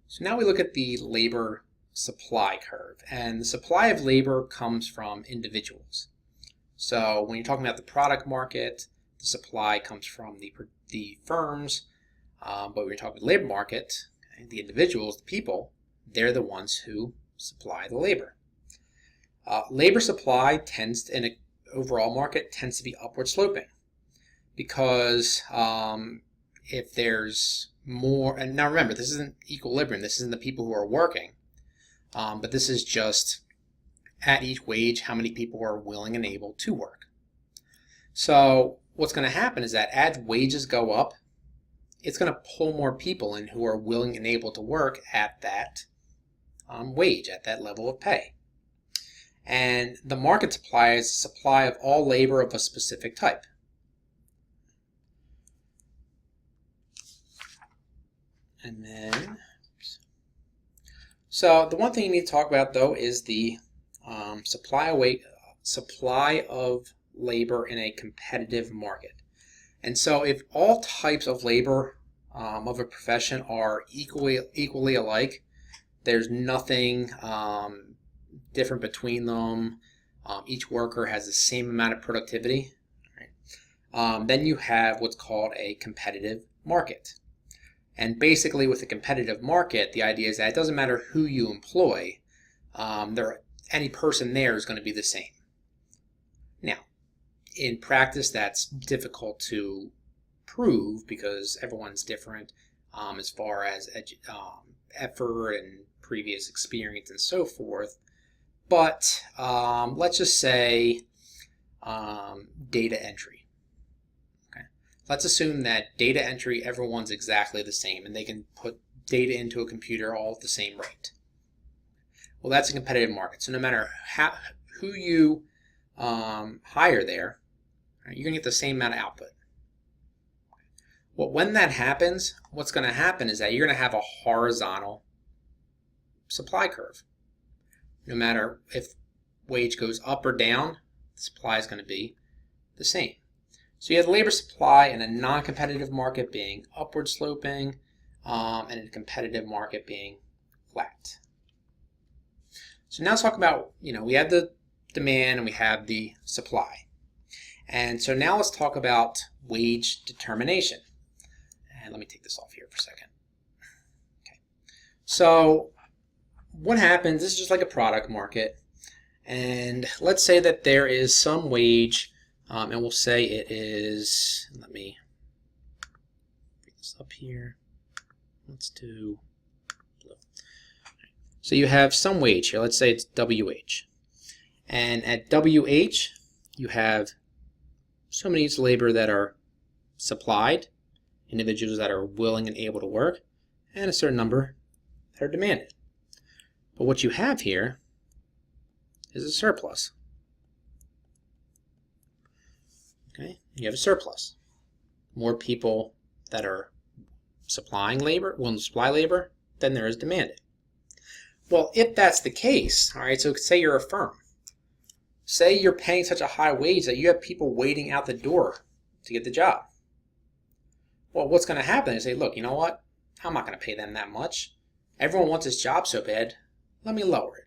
So now we look at the labor supply curve, and the supply of labor comes from individuals. So when you're talking about the product market, the supply comes from the firms, but when you're talking labor market, the individuals, the people, they're the ones who supply the labor. Labor supply in an overall market tends to be upward sloping because if there's more, and now remember, this isn't equilibrium, this isn't the people who are working, but this is just at each wage how many people are willing and able to work. So what's going to happen is that as wages go up, it's going to pull more people in who are willing and able to work at that wage, at that level of pay. And the market supply is the supply of all labor of a specific type. And then, so the one thing you need to talk about though is the supply of labor in a competitive market. And so if all types of labor of a profession are equally alike, there's nothing different between them, each worker has the same amount of productivity, right? Then you have what's called a competitive market. And basically with a competitive market, the idea is that it doesn't matter who you employ, any person there is going to be the same. Now, in practice, that's difficult to prove because everyone's different as far as effort and previous experience and so forth. But let's just say data entry. Let's assume that data entry, everyone's exactly the same, and they can put data into a computer all at the same rate. Well, that's a competitive market. So no matter who you hire there, you're going to get the same amount of output. Well, when that happens, what's going to happen is that you're going to have a horizontal supply curve. No matter if wage goes up or down, the supply is going to be the same. So you have the labor supply in a non-competitive market being upward sloping, and in a competitive market being flat. So now let's talk about, we have the demand and we have the supply. And so now let's talk about wage determination. And let me take this off here for a second. Okay. So what happens, this is just like a product market. And let's say that there is some wage, and we'll say it is, let me bring this up here. Let's do blue. So you have some wage here. Let's say it's WH. And at WH, you have so many labor that are supplied, individuals that are willing and able to work, and a certain number that are demanded. But what you have here is a surplus. Okay, you have a surplus. More people that are supplying labor, willing to supply labor, than there is demanded. Well, if that's the case, all right, so say you're a firm. Say you're paying such a high wage that you have people waiting out the door to get the job. Well, what's going to happen is say, look, you know what? I'm not going to pay them that much. Everyone wants this job so bad, let me lower it.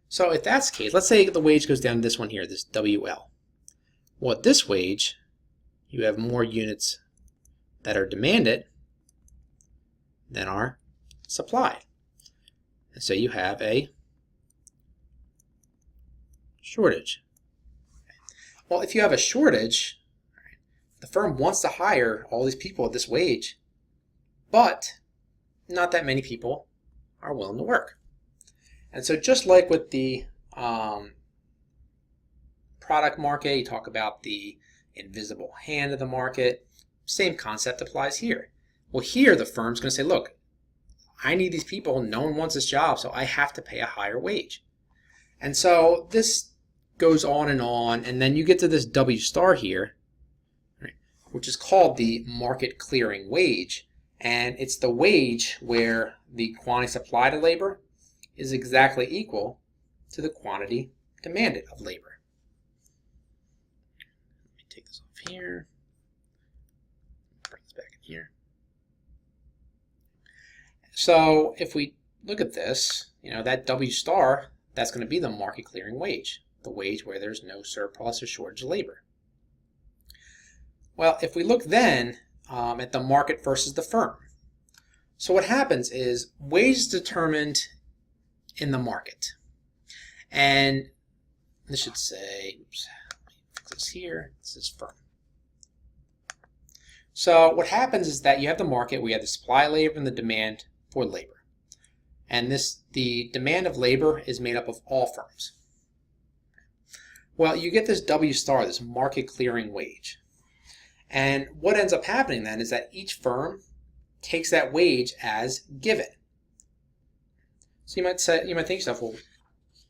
So if that's the case, let's say the wage goes down to this one here, this WL. Well, at this wage, you have more units that are demanded than are supplied. And so you have a shortage. Well, if you have a shortage, the firm wants to hire all these people at this wage, but not that many people are willing to work. And so just like with the product market, you talk about the invisible hand of the market, same concept applies here. Well, here the firm's going to say, look, I need these people, no one wants this job, so I have to pay a higher wage. And so this goes on, and then you get to this W star here, right, which is called the market clearing wage, and it's the wage where the quantity supplied of labor is exactly equal to the quantity demanded of labor. Let me take this off here, bring this back in here. So if we look at this, that W star, that's going to be the market clearing wage, the wage where there's no surplus or shortage of labor. Well, if we look then at the market versus the firm. So what happens is wage is determined in the market. And this should say, oops, let me fix this here, this is firm. So what happens is that you have the market, we have the supply of labor and the demand for labor. And the demand of labor is made up of all firms. Well, you get this W star, this market clearing wage. And what ends up happening then is that each firm takes that wage as given. So you might think to yourself, well,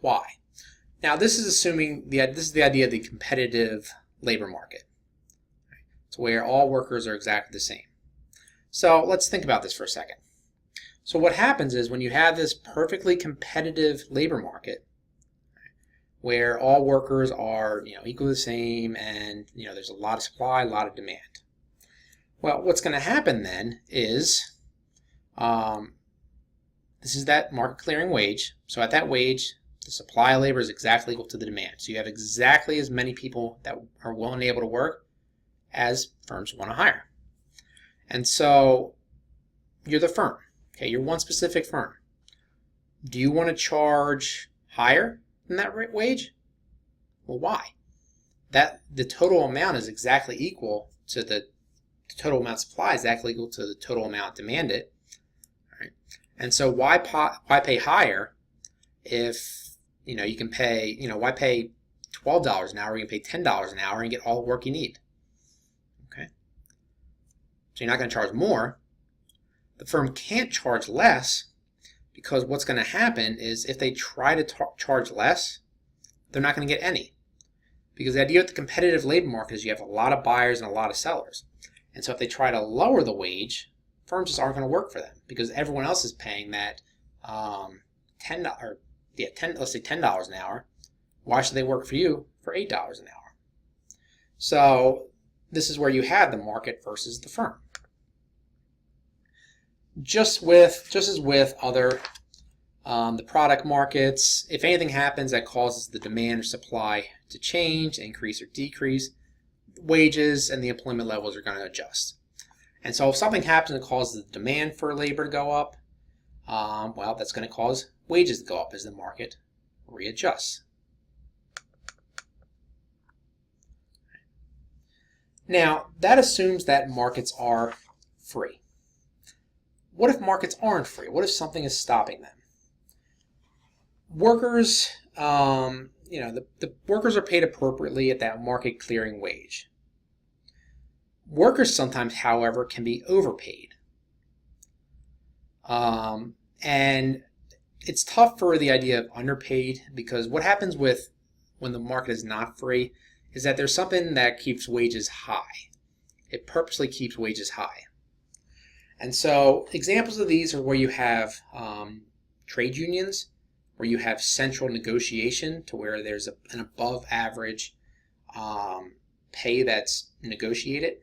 why? Now this is assuming this is the idea of the competitive labor market. It's where all workers are exactly the same. So let's think about this for a second. So what happens is when you have this perfectly competitive labor market, where all workers are equally the same, and there's a lot of supply, a lot of demand. Well, what's going to happen then is this is that market clearing wage. So at that wage, the supply of labor is exactly equal to the demand. So you have exactly as many people that are willing and able to work as firms want to hire. And so you're the firm. Okay, you're one specific firm. Do you want to charge higher than that wage? Well, why? The total amount is exactly equal to the total amount supplied is exactly equal to the total amount demanded. All right. And so why pay higher if you can pay why pay $12 an hour? You can pay $10 an hour and get all the work you need. Okay. So you're not going to charge more. The firm can't charge less, because what's going to happen is if they try to charge less, they're not going to get any. Because the idea with the competitive labor market is you have a lot of buyers and a lot of sellers. And so if they try to lower the wage, firms just aren't going to work for them, because everyone else is paying that let's say $10 an hour. Why should they work for you for $8 an hour? So this is where you have the market versus the firm. Just as with other the product markets, if anything happens that causes the demand or supply to change, increase or decrease, wages and the employment levels are going to adjust. And so if something happens that causes the demand for labor to go up, well, that's going to cause wages to go up as the market readjusts. Now, that assumes that markets are free. What if markets aren't free? What if something is stopping them? Workers, the workers are paid appropriately at that market clearing wage. Workers sometimes, however, can be overpaid. And it's tough for the idea of underpaid, because what happens when the market is not free is that there's something that keeps wages high. It purposely keeps wages high. And so examples of these are where you have trade unions, where you have central negotiation to where there's an above average pay that's negotiated.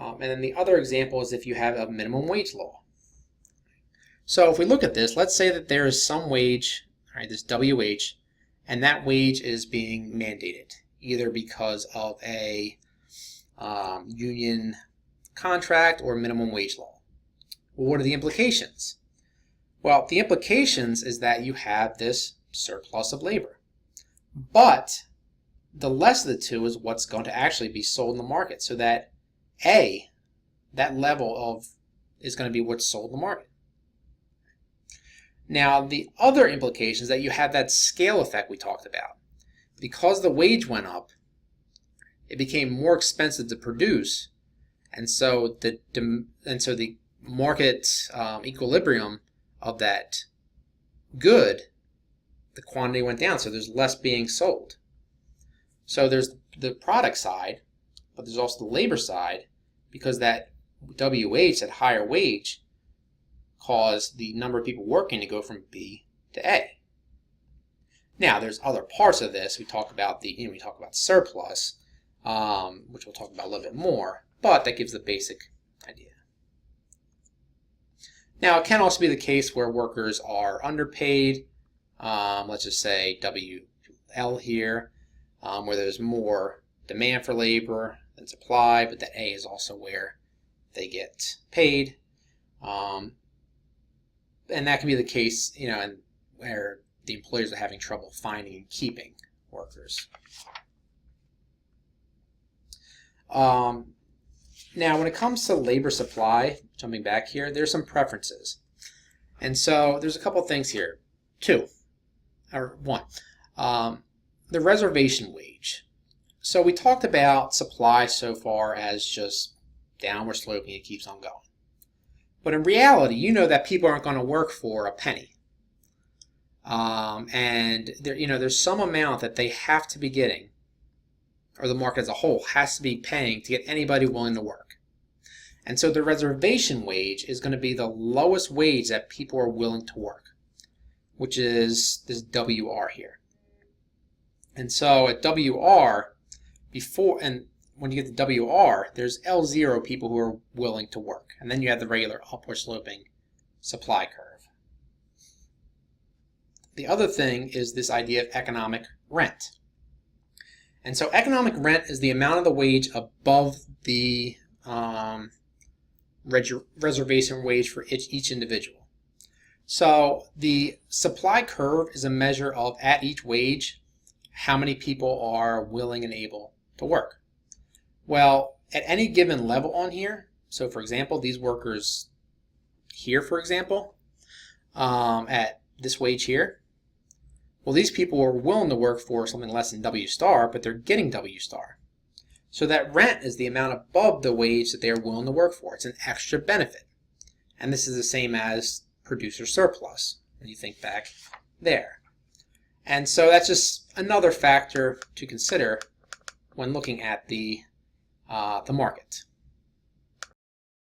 And then the other example is if you have a minimum wage law. So if we look at this, let's say that there is some wage, all right, this WH, and that wage is being mandated, either because of a union contract or minimum wage law. Well, what are the implications? Well, the implications is that you have this surplus of labor. But the less of the two is what's going to actually be sold in the market, so that that level of is going to be what's sold in the market. Now, the other implication is that you have that scale effect we talked about. Because the wage went up, it became more expensive to produce, and so the market equilibrium of that good, the quantity went down, so there's less being sold. So there's the product side, but there's also the labor side, because that WH, that higher wage, caused the number of people working to go from B to A. Now, there's other parts of this. We talk about surplus, which we'll talk about a little bit more, but that gives the basic idea. Now, it can also be the case where workers are underpaid. Let's just say WL here, where there's more demand for labor than supply, but that A is also where they get paid. And that can be the case, and where the employers are having trouble finding and keeping workers. Now, when it comes to labor supply, jumping back here, there's some preferences. And so there's a couple things here. One, the reservation wage. So we talked about supply so far as just downward sloping, it keeps on going. But in reality, you know that people aren't going to work for a penny. And there's some amount that they have to be getting, or the market as a whole has to be paying to get anybody willing to work. And so the reservation wage is going to be the lowest wage that people are willing to work, which is this WR here. And so at WR, when you get the WR, there's L0 people who are willing to work. And then you have the regular upward sloping supply curve. The other thing is this idea of economic rent. And so economic rent is the amount of the wage above the reservation wage for each individual. So the supply curve is a measure of, at each wage, how many people are willing and able to work. Well, at any given level on here, so for example, these workers here, for example, at this wage here, well, these people are willing to work for something less than W star, but they're getting W star. So that rent is the amount above the wage that they are willing to work for. It's an extra benefit. And this is the same as producer surplus, when you think back there. And so that's just another factor to consider when looking at the market.